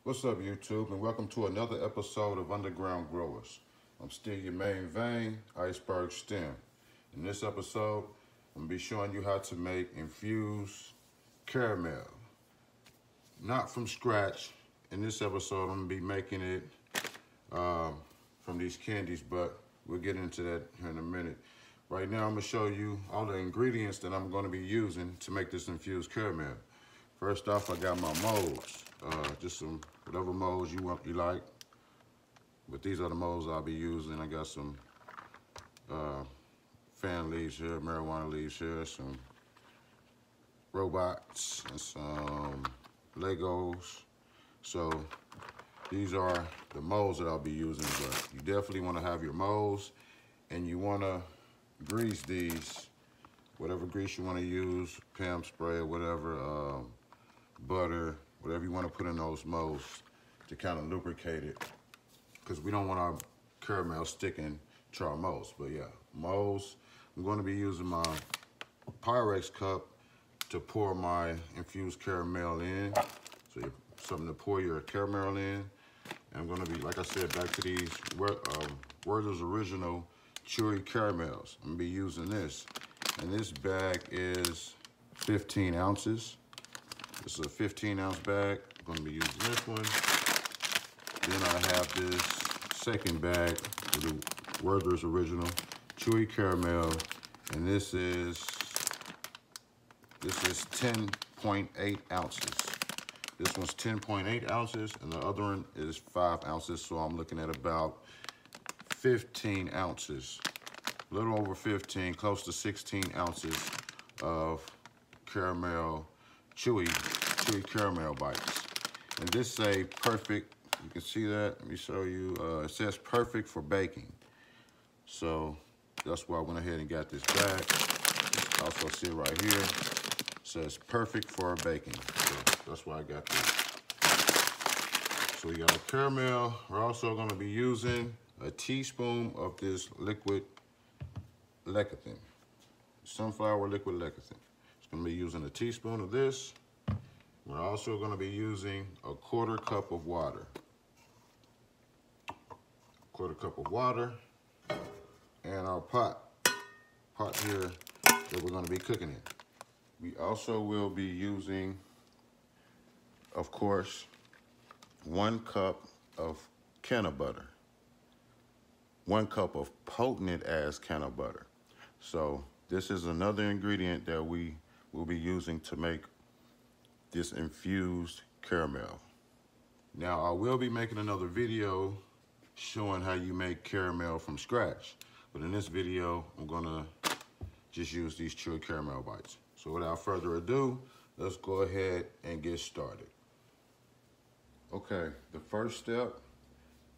What's up, YouTube, and welcome to another episode of Underground Growers. I'm still your main vein, Iceberg Stem. In this episode, I'm going to be showing you how to make infused caramel. Not from scratch. In this episode, I'm going to be making it from these candies, but we'll get into that here in a minute. Right now, I'm going to show you all the ingredients that I'm going to be using to make this infused caramel. First off, I got my molds. Just some whatever molds you like. But these are the molds I'll be using. I got some fan leaves here, marijuana leaves here, some robots, and some Legos. So these are the molds that I'll be using, but you definitely want to have your molds, and you want to grease these, whatever grease you want to use, Pam spray or whatever, butter, whatever you want to put in those molds to kind of lubricate it, because we don't want our caramel sticking to our molds. But yeah, molds, I'm going to be using my Pyrex cup to pour my infused caramel in. So you something to pour your caramel in. And I'm going to be, like I said, back to these Werthers Original Chewy Caramels. I'm going to be using this. And this bag is 15 ounces. This is a 15-ounce bag. I'm going to be using this one. Then I have this second bag of the Werthers Original Chewy Caramel, and this is 10.8 ounces. This one's 10.8 ounces, and the other one is 5 ounces. So I'm looking at about 15 ounces, a little over 15, close to 16 ounces of caramel. Chewy caramel bites. And this say perfect, you can see that, let me show you, it says perfect for baking. So that's why I went ahead and got this bag. Also see it right here, it says perfect for baking. So that's why I got this. So we got our caramel. We're also gonna be using a teaspoon of this liquid lecithin, sunflower liquid lecithin. Gonna be using a teaspoon of this. We're also gonna be using a quarter cup of water. Quarter cup of water. And our pot here that we're gonna be cooking in. We also will be using, of course, 1 cup of can of butter. 1 cup of potent ass can of butter. So this is another ingredient that we will be using to make this infused caramel. Now, I will be making another video showing how you make caramel from scratch. But in this video, I'm gonna just use these chewy caramel bites. So without further ado, let's go ahead and get started. Okay, the first step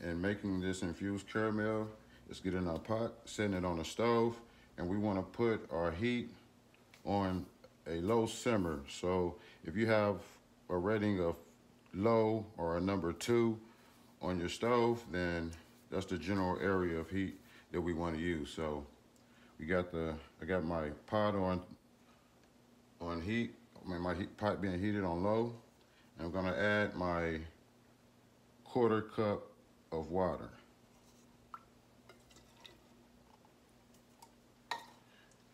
in making this infused caramel is getting our pot, setting it on the stove, and we wanna put our heat on a low simmer. So if you have a rating of low or a number 2 on your stove, then that's the general area of heat that we want to use. So I got my pot on heat. My pot being heated on low. And I'm gonna add my quarter cup of water.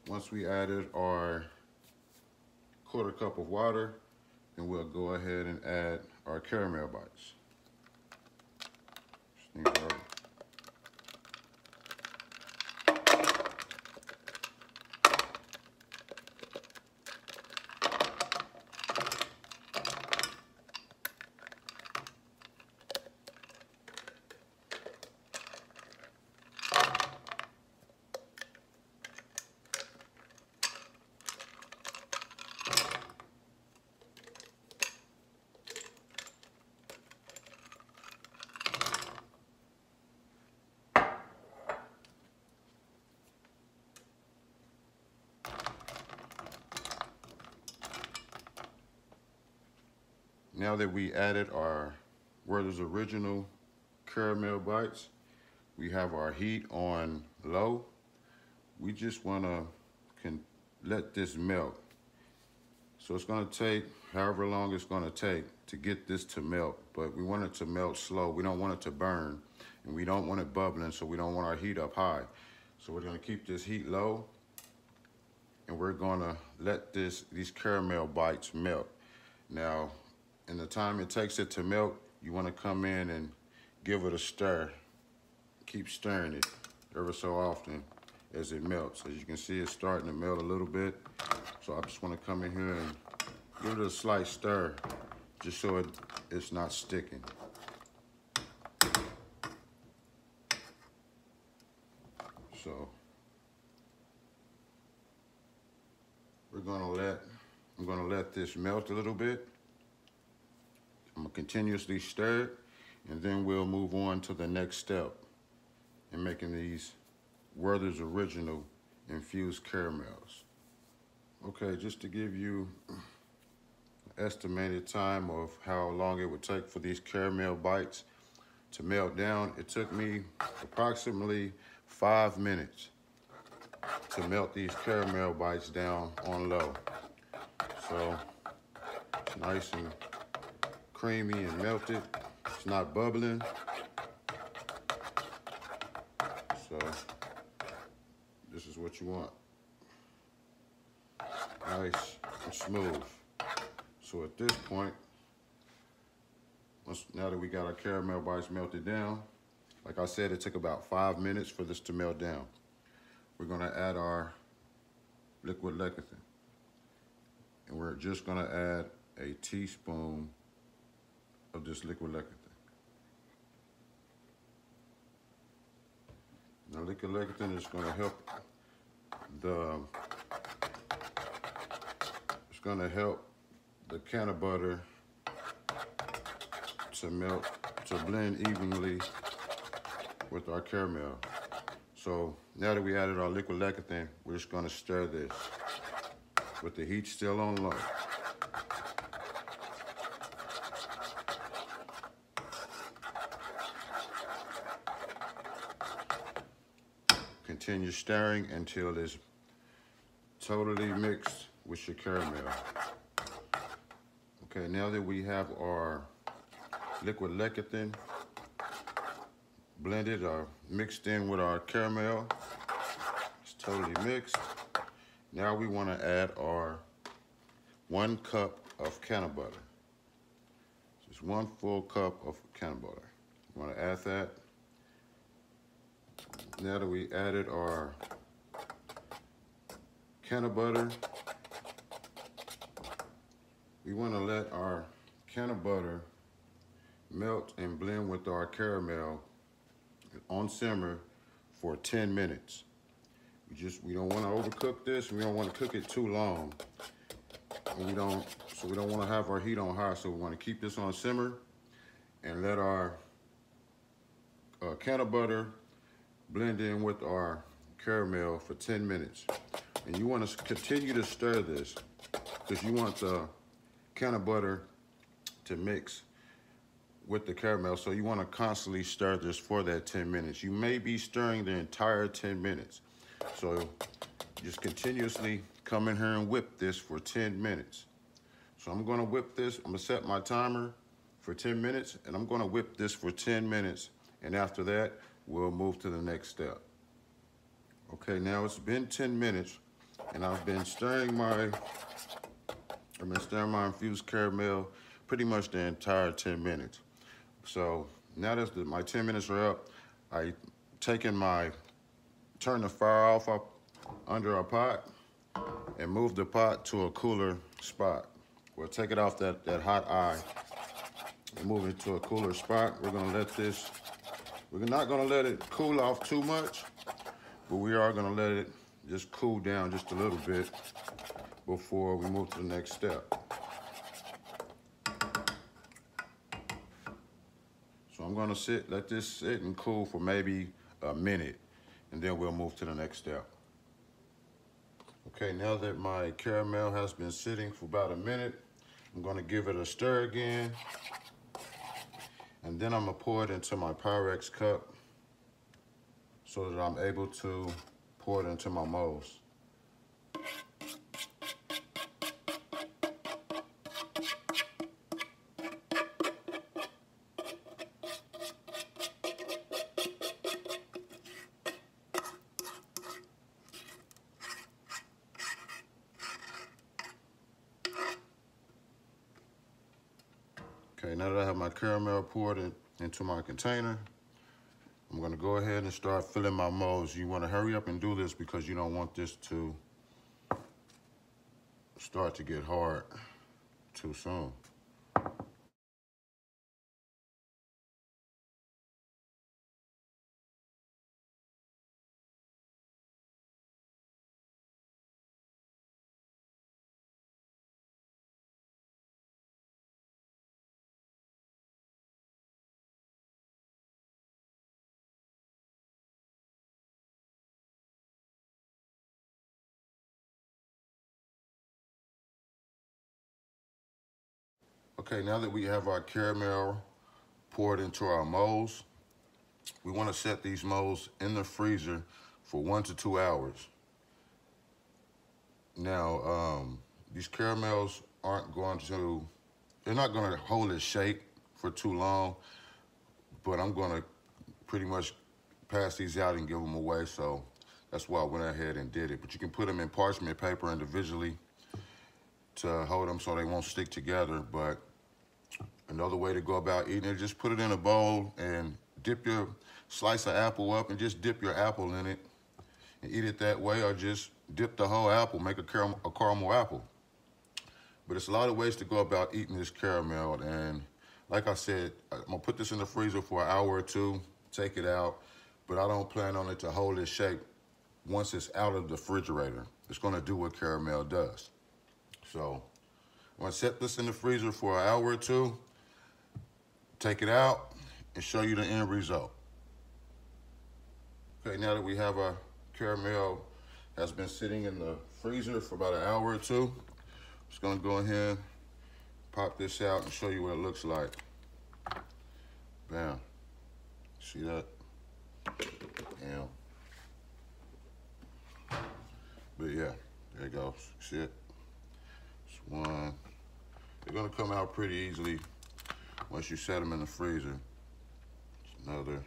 Once we added our quarter cup of water, and we'll go ahead and add our caramel bites. Now that we added our Werthers Original Caramel bites, we have our heat on low. We just want to let this melt. So it's going to take however long it's going to take to get this to melt, but we want it to melt slow. We don't want it to burn, and we don't want it bubbling, so we don't want our heat up high. So we're gonna keep this heat low, and we're gonna let these caramel bites melt. Now, in the time it takes it to melt, you wanna come in and give it a stir. Keep stirring it ever so often as it melts. As you can see, it's starting to melt a little bit. So I just wanna come in here and give it a slight stir, just so it's not sticking. So I'm gonna let this melt a little bit. I'm gonna continuously stir it, and then we'll move on to the next step in making these Werthers Original infused caramels. Okay, just to give you estimated time of how long it would take for these caramel bites to melt down, it took me approximately 5 minutes to melt these caramel bites down on low. So it's nice and creamy and melted. It's not bubbling. So this is what you want. Nice and smooth. So at this point, now that we got our caramel bites melted down, like I said, it took about 5 minutes for this to melt down. We're gonna add our liquid lecithin. And we're just gonna add a teaspoon of this liquid lecithin. Now liquid lecithin is gonna help the can of butter to melt, to blend evenly with our caramel. So now that we added our liquid lecithin, we're just gonna stir this with the heat still on low. Continue stirring until it's totally mixed with your caramel. Okay, now that we have our liquid lecithin blended or mixed in with our caramel, it's totally mixed. Now we want to add our 1 cup of can of butter. Just 1 full cup of can of butter. You want to add that. Now that we added our can of butter, we want to let our can of butter melt and blend with our caramel on simmer for 10 minutes. We don't want to overcook this. We don't want to cook it too long. And we don't want to have our heat on high. So we want to keep this on simmer and let our can of butter blend in with our caramel for 10 minutes. And you want to continue to stir this because you want the can of butter to mix with the caramel. So you want to constantly stir this for that 10 minutes. You may be stirring the entire 10 minutes. So just continuously come in here and whip this for 10 minutes. So I'm gonna whip this, I'm gonna set my timer for 10 minutes and I'm gonna whip this for 10 minutes. And after that, we'll move to the next step. Okay, now it's been 10 minutes and I've been stirring my infused caramel pretty much the entire 10 minutes. So now that my 10 minutes are up, turn the fire off up under our pot and move the pot to a cooler spot. We'll take it off that hot eye and move it to a cooler spot. We're not gonna let it cool off too much, but we are gonna let it just cool down just a little bit before we move to the next step. So I'm gonna let this sit and cool for maybe a minute, and then we'll move to the next step. Okay, now that my caramel has been sitting for about a minute, I'm gonna give it a stir again, and then I'm gonna pour it into my Pyrex cup so that I'm able to pour it into my molds. Okay, now that I have my caramel poured into my container, I'm gonna go ahead and start filling my molds. You wanna hurry up and do this because you don't want this to start to get hard too soon. Okay, now that we have our caramel poured into our molds, we want to set these molds in the freezer for 1 to 2 hours. Now, these caramels they're not going to hold its shape for too long, but I'm going to pretty much pass these out and give them away, so that's why I went ahead and did it. But you can put them in parchment paper individually to hold them so they won't stick together. But another way to go about eating it, just put it in a bowl and dip your slice of apple up and just dip your apple in it and eat it that way, or just dip the whole apple, make a caramel apple. But it's a lot of ways to go about eating this caramel. And like I said, I'm gonna put this in the freezer for an hour or two, take it out, but I don't plan on it to hold its shape once it's out of the refrigerator. It's gonna do what caramel does. So I'm gonna set this in the freezer for an hour or two, take it out, and show you the end result. Okay, now that we have our caramel has been sitting in the freezer for about an hour or two, just gonna go ahead, pop this out and show you what it looks like. Bam, see that? Damn. But yeah, there it goes, see it? It's one. They're gonna come out pretty easily once you set them in the freezer. It's another.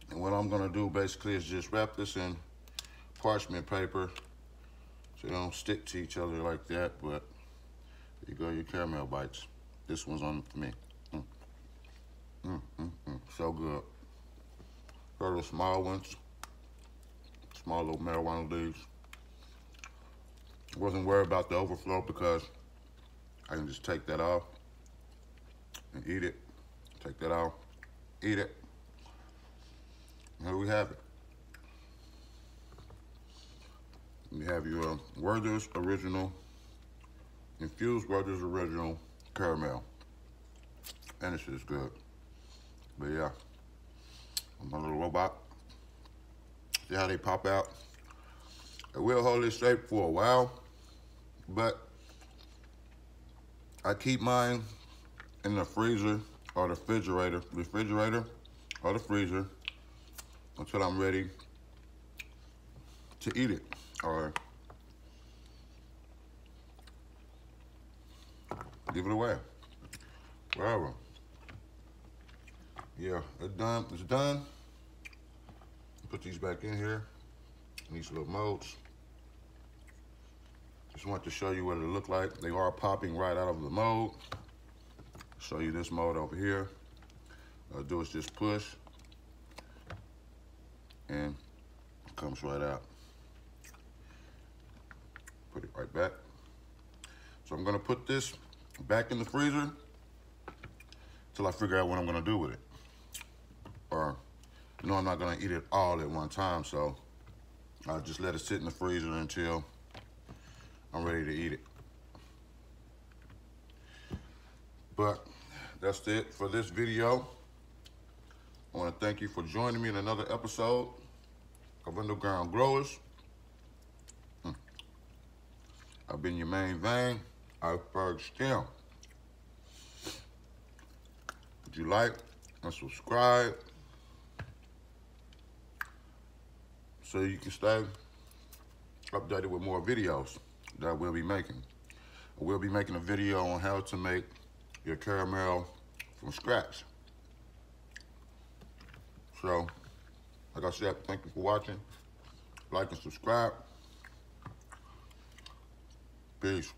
And what I'm gonna do basically is just wrap this in parchment paper so they don't stick to each other like that, but there you go, your caramel bites. This one's on for me. So good. Got the small ones, small little marijuana leaves. Wasn't worried about the overflow because I can just take that off and eat it. Take that off, eat it. And here we have it. You have your Werthers Original, infused Werthers Original Caramel. And this is good. But yeah, my little robot. See how they pop out? It will hold its shape for a while, but I keep mine in the freezer or the refrigerator or the freezer until I'm ready to eat it or give it away, wherever. Yeah, it's done. It's done. Put these back in here, in these little molds. Just want to show you what it look like. They are popping right out of the mold. Show you this mold over here. All I do is just push, and it comes right out. Put it right back. So I'm gonna put this back in the freezer till I figure out what I'm gonna do with it. Or, you know, I'm not gonna eat it all at one time, so I'll just let it sit in the freezer until I'm ready to eat it. But that's it for this video. I want to thank you for joining me in another episode of Underground Growers. I've been your main vein, Iceberg Stem. Would you like and subscribe so you can stay updated with more videos that I will be making. I will be making a video on how to make your caramel from scratch. So, like I said, thank you for watching. Like and subscribe. Peace.